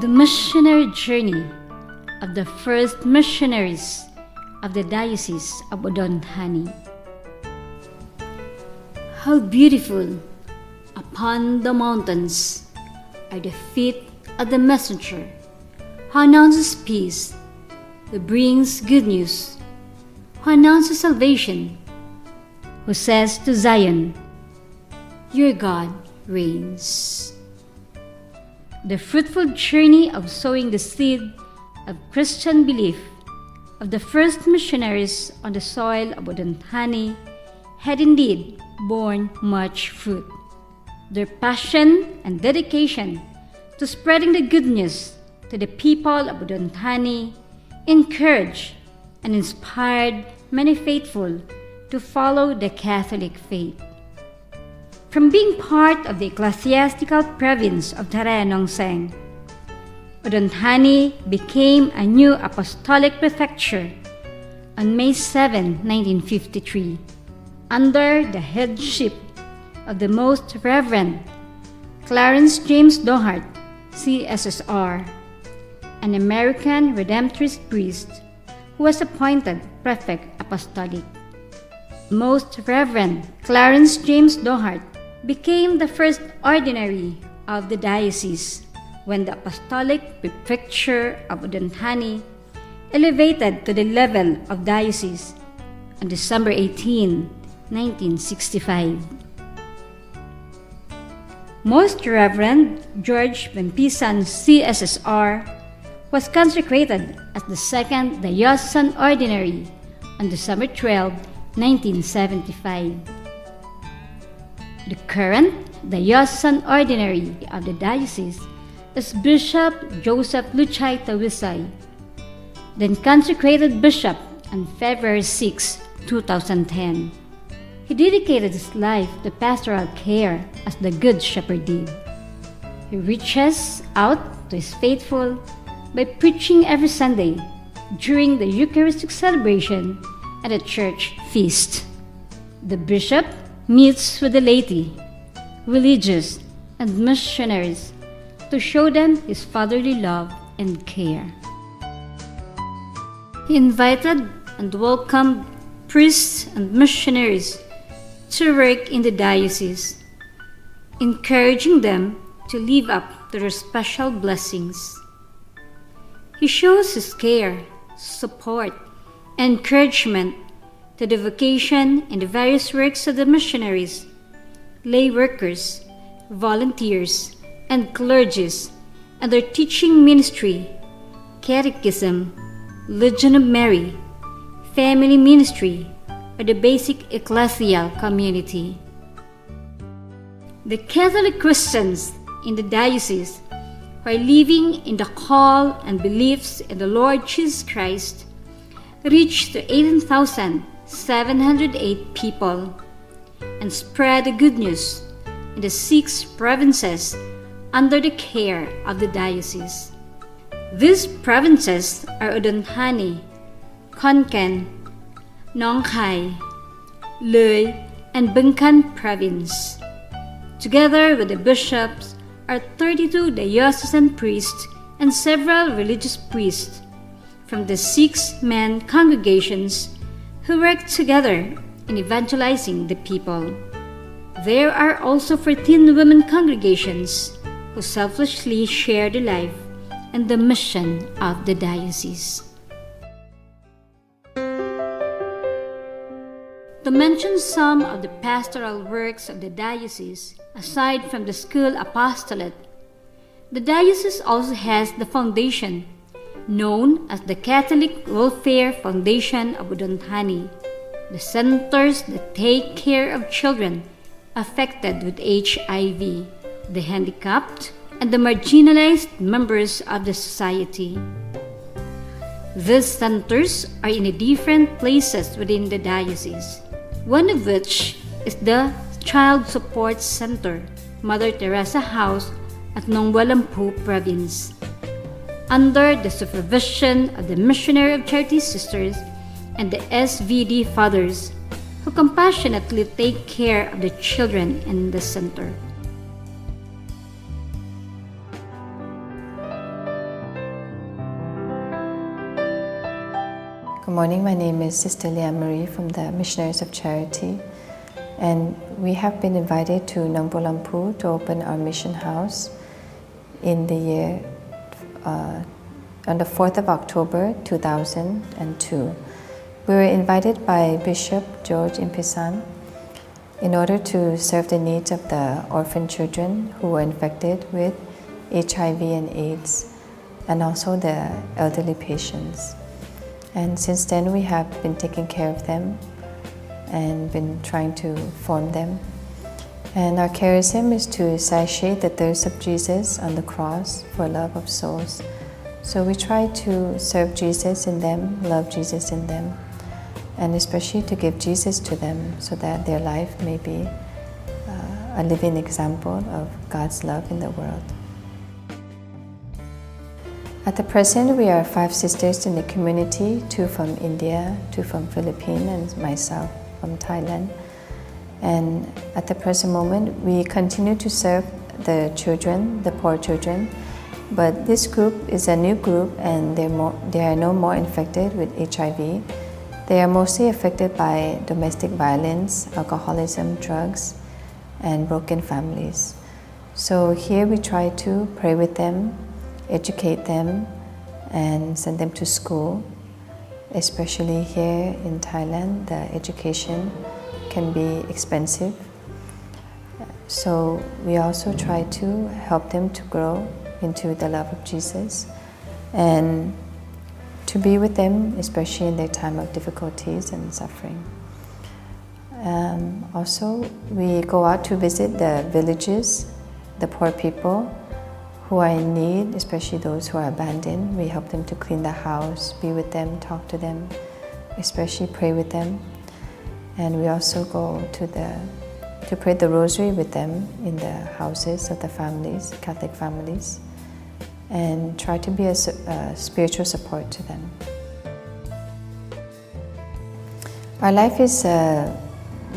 The missionary journey of the first missionaries of the Diocese of Udondiocese. How beautiful upon the mountains are the feet of the messenger who announces peace, who brings good news, who announces salvation, who says to Zion, "Your God reigns." The fruitful journey of sowing the seed of Christian belief of the first missionaries on the soil of Udondiocese had indeed borne much fruit. Their passion and dedication to spreading the good news to the people of Udondiocese encouraged and inspired many faithful to follow the Catholic faith. From being part of the ecclesiastical province of Udondiocese, Udondiocese became a new apostolic prefecture on May 7, 1953, under the headship of the Most Reverend Clarence James Dohart, CSSR, an American Redemptorist priest who was appointed Prefect Apostolic. Most Reverend Clarence James Dohart became the first ordinary of the diocese when the Apostolic Prefecture of Udondiocese elevated to the level of diocese on December 18, 1965. Most Reverend George Bempisan, CSSR, was consecrated as the second diocesan ordinary on December 12, 1975. The current diocesan ordinary of the diocese is Bishop Joseph Luchay Tawisay, then consecrated bishop on February 6, 2010. He dedicated his life to pastoral care as the Good Shepherd did. He reaches out to his faithful by preaching every Sunday during the Eucharistic celebration and a church feast. The bishop meets with the laity, religious, and missionaries to show them his fatherly love and care. He invited and welcomed priests and missionaries to work in the diocese, encouraging them to live up to their special blessings. He shows his care, support, and encouragement to the vocation and the various works of the missionaries, lay workers, volunteers, and clergies, and their teaching ministry, catechism, Legion of Mary, family ministry, or the basic ecclesial community. The Catholic Christians in the diocese who are living in the call and beliefs in the Lord Jesus Christ reached to 18,708 people and spread the good news in the 6 provinces under the care of the diocese. These provinces are Udondiocese, Konkan, Nong Khai, Leuy, and Bangkan province. Together with the bishops are 32 diocesan priests and several religious priests from the 6 men congregations who work together in evangelizing the people. There are also 14 women congregations who selflessly share the life and the mission of the diocese. To mention some of the pastoral works of the diocese, aside from the school apostolate, the diocese also has the foundation known as the Catholic Welfare Foundation of Udondiocese, the centers that take care of children affected with HIV, the handicapped, and the marginalized members of the society. These centers are in different places within the diocese, one of which is the Child Support Center, Mother Teresa House at Nongwalampu Province, under the supervision of the Missionary of Charity Sisters and the SVD Fathers, who compassionately take care of the children in the center. Good morning, my name is Sister Leah Marie from the Missionaries of Charity, and we have been invited to Nang Bua Lampu to open our mission house in the year on the 4th of October 2002. We were invited by Bishop George Impisan in order to serve the needs of the orphan children who were infected with HIV and AIDS, and also the elderly patients. And since then we have been taking care of them and been trying to form them. And our charism is to satiate the thirst of Jesus on the cross for love of souls. So we try to serve Jesus in them, love Jesus in them, and especially to give Jesus to them so that their life may be a living example of God's love in the world. At the present, we are 5 sisters in the community, 2 from India, 2 from Philippines, and myself from Thailand. And at the present moment, we continue to serve the children, the poor children, but this group is a new group and they are no more infected with HIV. They are mostly affected by domestic violence, alcoholism, drugs, and broken families. So here we try to pray with them, educate them, and send them to school. Especially here in Thailand, the education can be expensive. So we also try to help them to grow into the love of Jesus and to be with them, especially in their time of difficulties and suffering. Also, we go out to visit the villages, the poor people who are in need, especially those who are abandoned. We help them to clean the house, be with them, talk to them, especially pray with them. And we also go to pray the rosary with them in the houses of the families, Catholic families, and try to be a spiritual support to them. Our life is,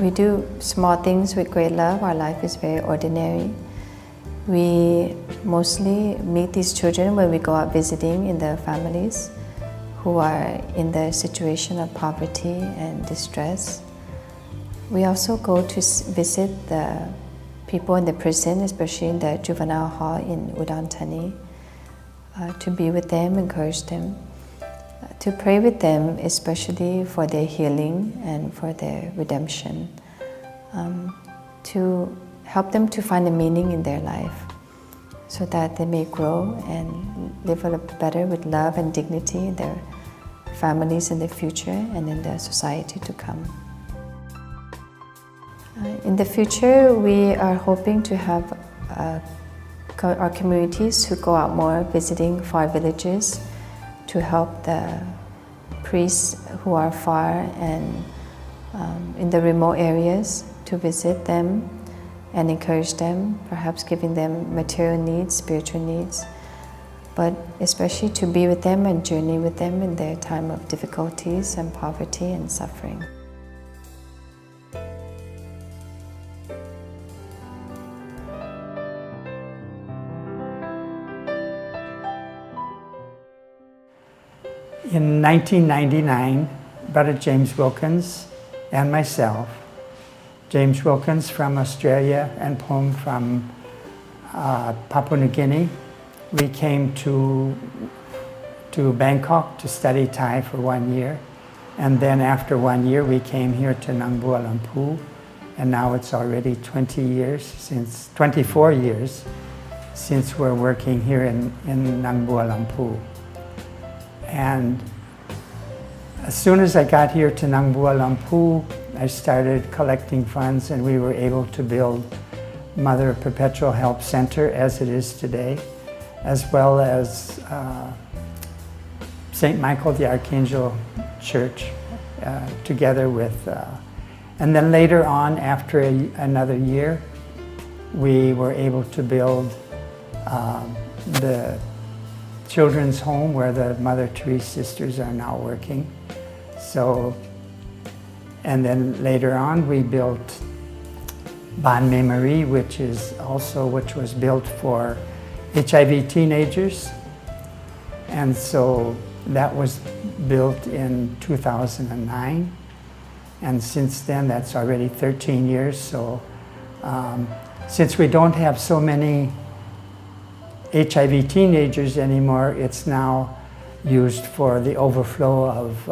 we do small things with great love. Our life is very ordinary. We mostly meet these children when we go out visiting in the families who are in the situation of poverty and distress. We also go to visit the people in the prison, especially in the juvenile hall in Udon, to be with them, encourage them, to pray with them, especially for their healing and for their redemption, to help them to find a meaning in their life so that they may grow and live a little better with love and dignity in their families in the future and in the society to come. In the future, we are hoping to have our communities to go out more visiting far villages to help the priests who are far and in the remote areas, to visit them and encourage them, perhaps giving them material needs, spiritual needs, but especially to be with them and journey with them in their time of difficulties and poverty and suffering. In 1999, Brother James Wilkins and myself, James Wilkins from Australia and Pom from Papua New Guinea, we came to Bangkok to study Thai for 1 year. And then after 1 year, we came here to Nang Bua Lampu. And now it's already 24 years since we're working here in Nang Bua Lampu. And as soon as I got here to Nang Bua Lampu, I started collecting funds and we were able to build Mother Perpetual Help Center as it is today, as well as St. Michael the Archangel Church together with, and then later on after another year, we were able to build the children's home where the Mother Teresa sisters are now working. So, and then later on we built Ban Me Marie, which was built for HIV teenagers. And so That was built in 2009, and since then that's already 13 years. So since we don't have so many HIV teenagers anymore, it's now used for the overflow of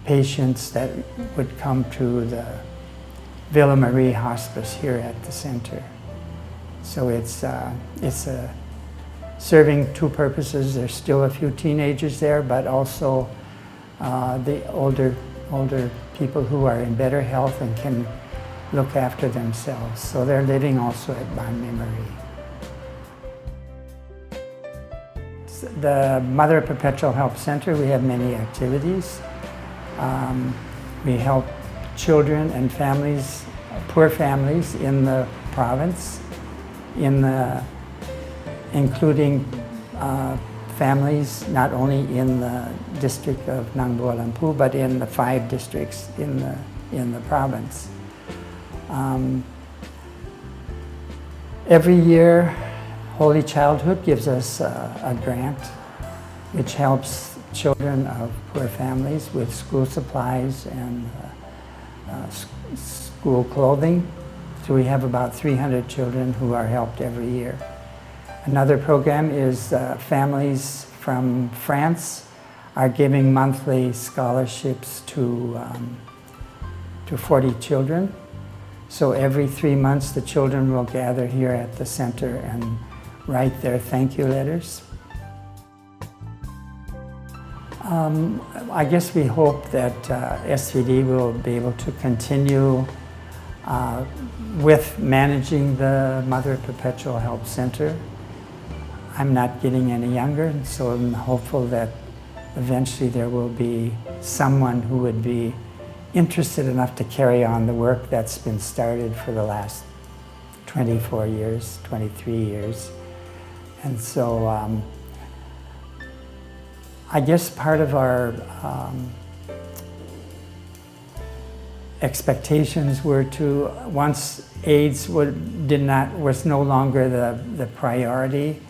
patients that would come to the Villa Marie Hospice here at the center. So it's serving two purposes. There's still a few teenagers there, but also the older people who are in better health and can look after themselves. So they're living also at Ban Marie. The Mother Perpetual Help Center, we have many activities. We help children and families, poor families in the province, including families not only in the district of Nang Bua Lampu, but in the 5 districts in the province. Every year, Holy Childhood gives us a grant which helps children of poor families with school supplies and school clothing. So we have about 300 children who are helped every year. Another program is families from France are giving monthly scholarships to 40 children. So every 3 months the children will gather here at the center and write their thank you letters. I guess we hope that SVD will be able to continue with managing the Mother Perpetual Help Center. I'm not getting any younger, so I'm hopeful that eventually there will be someone who would be interested enough to carry on the work that's been started for the last 24 years, 23 years. And so I guess part of our expectations were to, once AIDS was no longer the priority,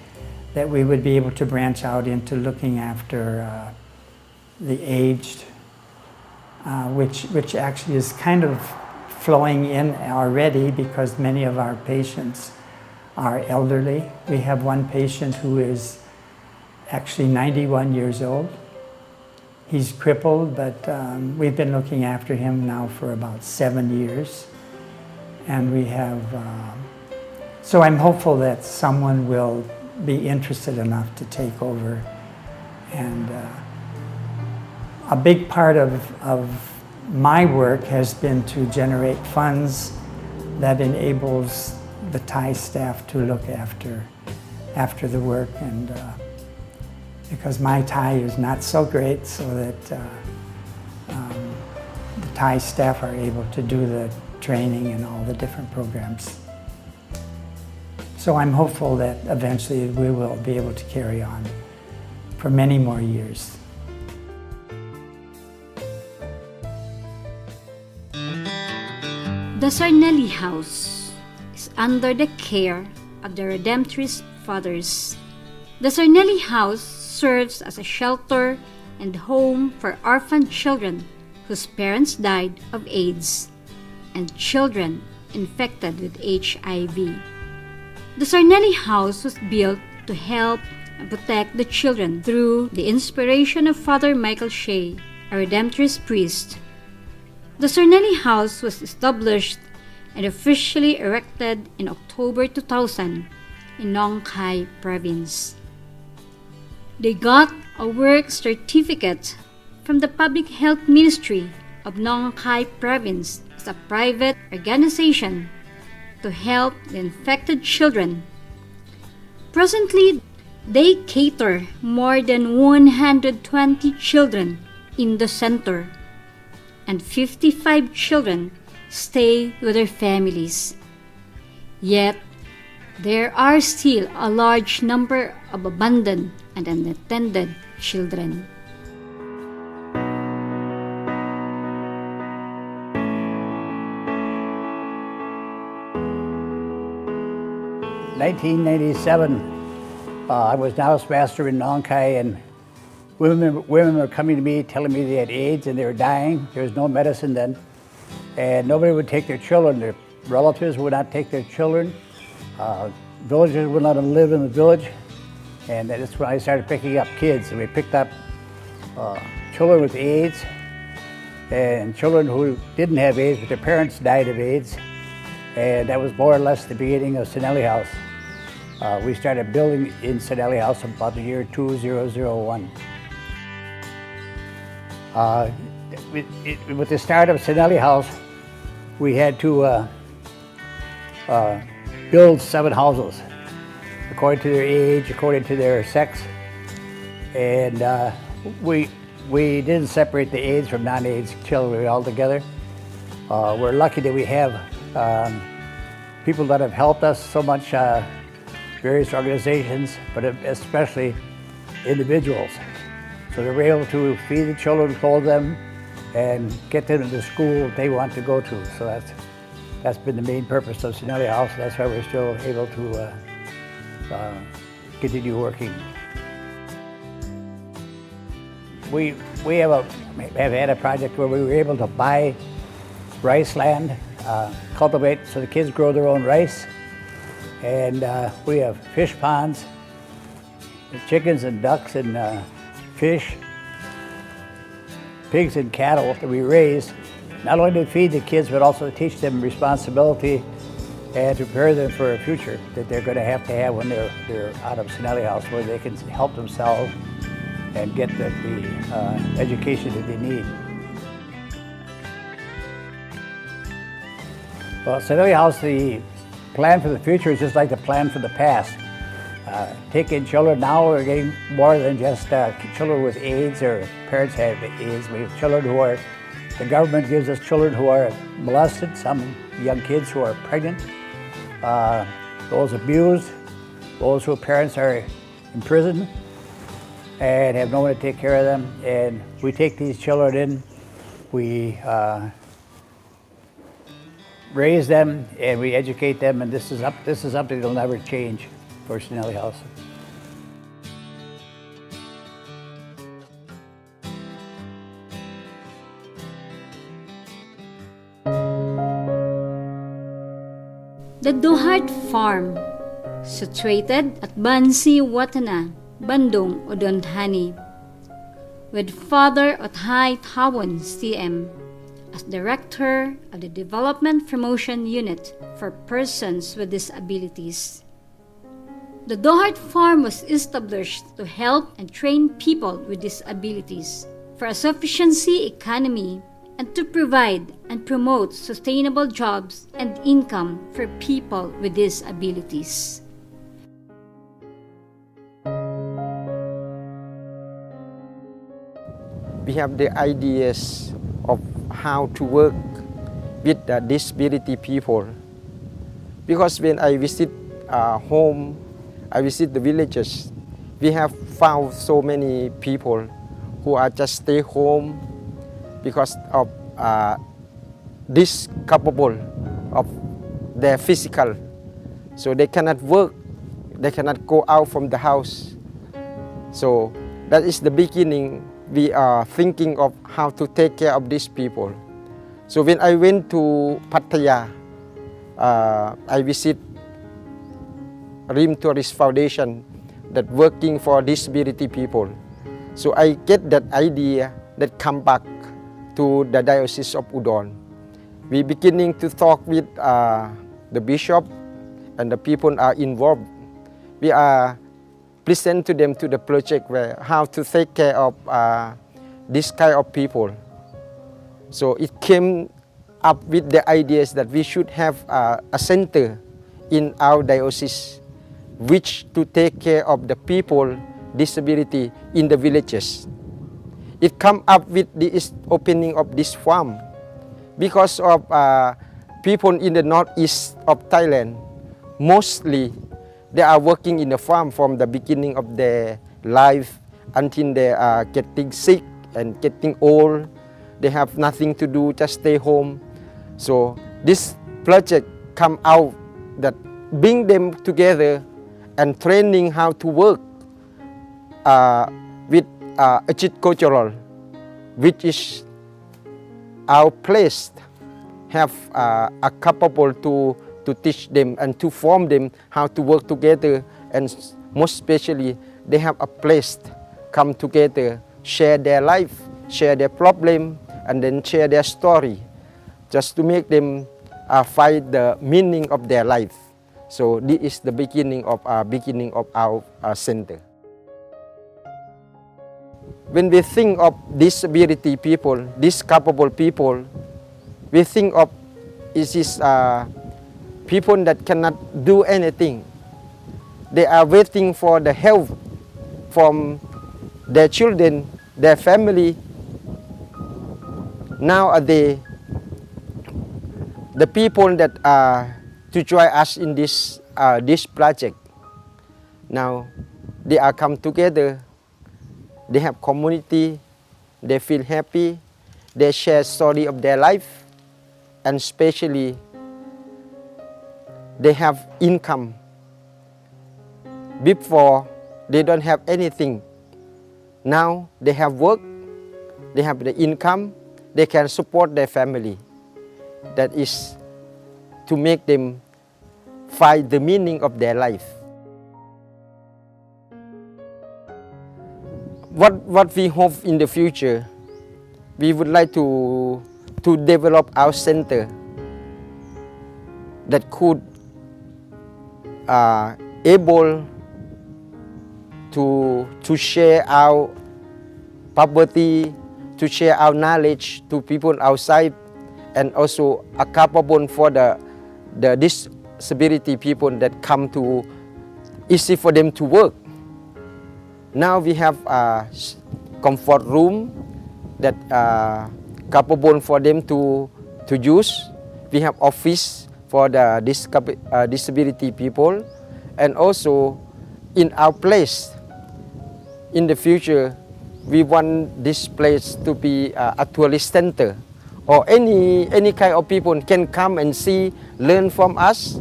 that we would be able to branch out into looking after the aged, which actually is kind of flowing in already because many of our patients are elderly. We have one patient who is actually 91 years old. He's crippled, but we've been looking after him now for about 7 years. And we have, so I'm hopeful that someone will be interested enough to take over. And a big part of my work has been to generate funds that enables the Thai staff to look after the work, and because my Thai is not so great, so that the Thai staff are able to do the training and all the different programs. So I'm hopeful that eventually we will be able to carry on for many more years. The Sarnelli House is under the care of the Redemptorist Fathers. The Sarnelli House serves as a shelter and home for orphan children whose parents died of AIDS and children infected with HIV. The Sarnelli House was built to help and protect the children through the inspiration of Father Michael Shea, a Redemptorist priest. The Sarnelli House was established and officially erected in October 2000 in Nong Khai Province. They got a work certificate from the Public Health Ministry of Nong Khai Province as a private organization to help the infected children. Presently, they cater more than 120 children in the center, and 55 children stay with their families. Yet, there are still a large number of abandoned and unattended children. In 1997, I was housemaster in Nong Khai, and women were coming to me telling me they had AIDS and they were dying. There was no medicine then. And nobody would take their children. Their relatives would not take their children. Villagers would let them live in the village. And that's when I started picking up kids. And we picked up children with AIDS and children who didn't have AIDS, but their parents died of AIDS. And that was more or less the beginning of Sinelli House. We started building in Sinelli House about the year 2001. With the start of Sinelli House, we had to build 7 houses according to their age, according to their sex. And we didn't separate the AIDS from non-AIDS children. We were all together. We're lucky that we have people that have helped us so much, various organizations, but especially individuals. So they were able to feed the children, clothe them, and get them to the school they want to go to. So that's been the main purpose of Sinelli House. That's why we're still able to continue working. We have had a project where we were able to buy rice land, cultivate so the kids grow their own rice. And we have fish ponds, chickens and ducks and fish, pigs and cattle that we raise, not only to feed the kids, but also to teach them responsibility and to prepare them for a future that they're going to have when they're out of Sinelli House, where they can help themselves and get the education that they need. Well, Sinelli House, the plan for the future is just like the plan for the past. Taking children now, we're getting more than just children with AIDS or parents have AIDS. We have children who are, the government gives us children who are molested, some young kids who are pregnant, those abused, those whose parents are in prison and have no one to take care of them. And we take these children in, we raise them and we educate them, and this is something that'll never change for Sinelli House. The Dohart Farm, situated at Bansi Watana, Bandung, Udon Thani, with Father Othai Tawon CM as Director of the Development Promotion Unit for Persons with Disabilities. The Dohart Farm was established to help and train people with disabilities for a sufficiency economy and to provide and promote sustainable jobs and income for people with disabilities. We have the ideas of how to work with the disability people, because when I visit home, I visit the villages, we have found so many people who are just stay home because of discapable of their physical, so they cannot work, they cannot go out from the house. So that is the beginning. We are thinking of how to take care of these people. So when I went to Pattaya, I visit Rim Tourist Foundation that working for disability people. So I get that idea that come back to the Diocese of Udon. We beginning to talk with the bishop and the people are involved. We are present to them to the project where how to take care of this kind of people. So it came up with the ideas that we should have a center in our diocese which to take care of the people disability in the villages. It come up with the opening of this farm because of people in the northeast of Thailand. Mostly they are working in the farm from the beginning of their life until they are getting sick and getting old. They have nothing to do, just stay home. So this project come out that bring them together and training how to work with agricultural, which is our place, have are capable to teach them and to form them how to work together, and most especially they have a place come together, share their life, share their problem, and then share their story, just to make them find the meaning of their life. So this is the beginning of our center. When we think of disability people, these capable people, we think of is people that cannot do anything. They are waiting for the help from their children, their family. Nowadays, the people that are to join us in this project, now they are come together. They have community, they feel happy, they share story of their life, and especially they have income. Before, they don't have anything. Now they have work, they have the income, they can support their family. That is to make them find the meaning of their life. What we hope in the future, we would like to develop our center that could able to share our poverty, to share our knowledge to people outside, and also are capable for the disability people that come to easy for them to work. Now we have a comfort room that capable for them to use. We have office for the disability people, and also in our place in the future, we want this place to be a tourist center, or any kind of people can come and see, learn from us,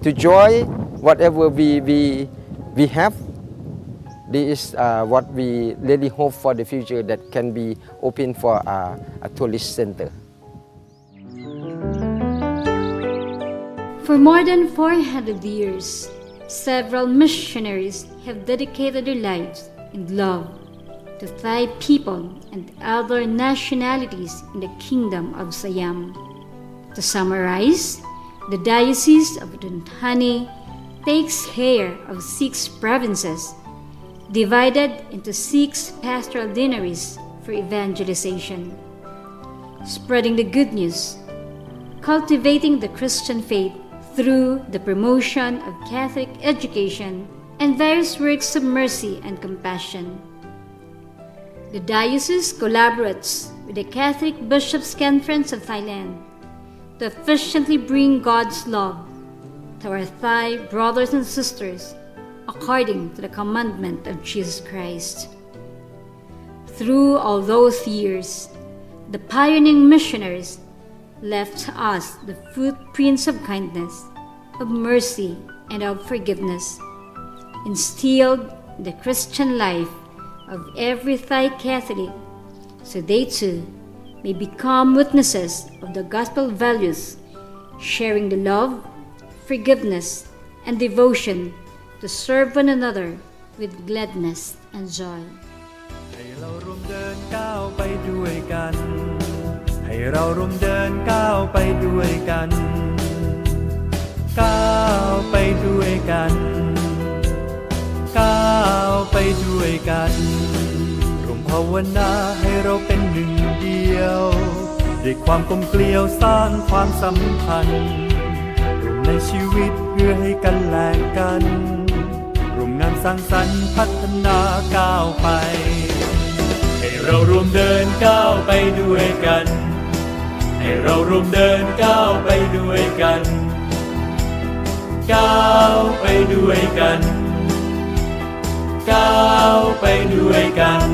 to enjoy whatever we have. This is what we really hope for the future, that can be open for a tourist center. For more than 400 years, several missionaries have dedicated their lives in love to Thai people and other nationalities in the Kingdom of Siam. To summarize, the Diocese of Udon takes care of 6 provinces, divided into 6 pastoral deaneries for evangelization, spreading the good news, cultivating the Christian faith through the promotion of Catholic education and various works of mercy and compassion. The diocese collaborates with the Catholic Bishops' Conference of Thailand to efficiently bring God's love to our Thai brothers and sisters according to the commandment of Jesus Christ. Through all those years, the pioneering missionaries left us the footprints of kindness, of mercy, and of forgiveness, instilled the Christian life of every Thai Catholic, so they too may become witnesses of the gospel values, sharing the love, forgiveness, and devotion to serve one another with gladness and joy. ให้เราร่วมเดินก้าวไปด้วยกันให้เราร่วมเดินก้าวไปด้วยกันก้าวไปด้วยกันก้าวไปด้วยกันร่วมภาวนาให้เราเป็นหนึ่งเดียวด้วยความกลมเกลียวสร้างความสัมพันธ์ร่วมในชีวิตเพื่อให้กันและกันร่วมงานสร้างสรรค์พัฒนาก้าวไปให้เราร่วมเดินก้าวไปด้วยกันให้เราร่วมเดินก้าวไปด้วยกันก้าวไปด้วยกันก้าวไปด้วยกัน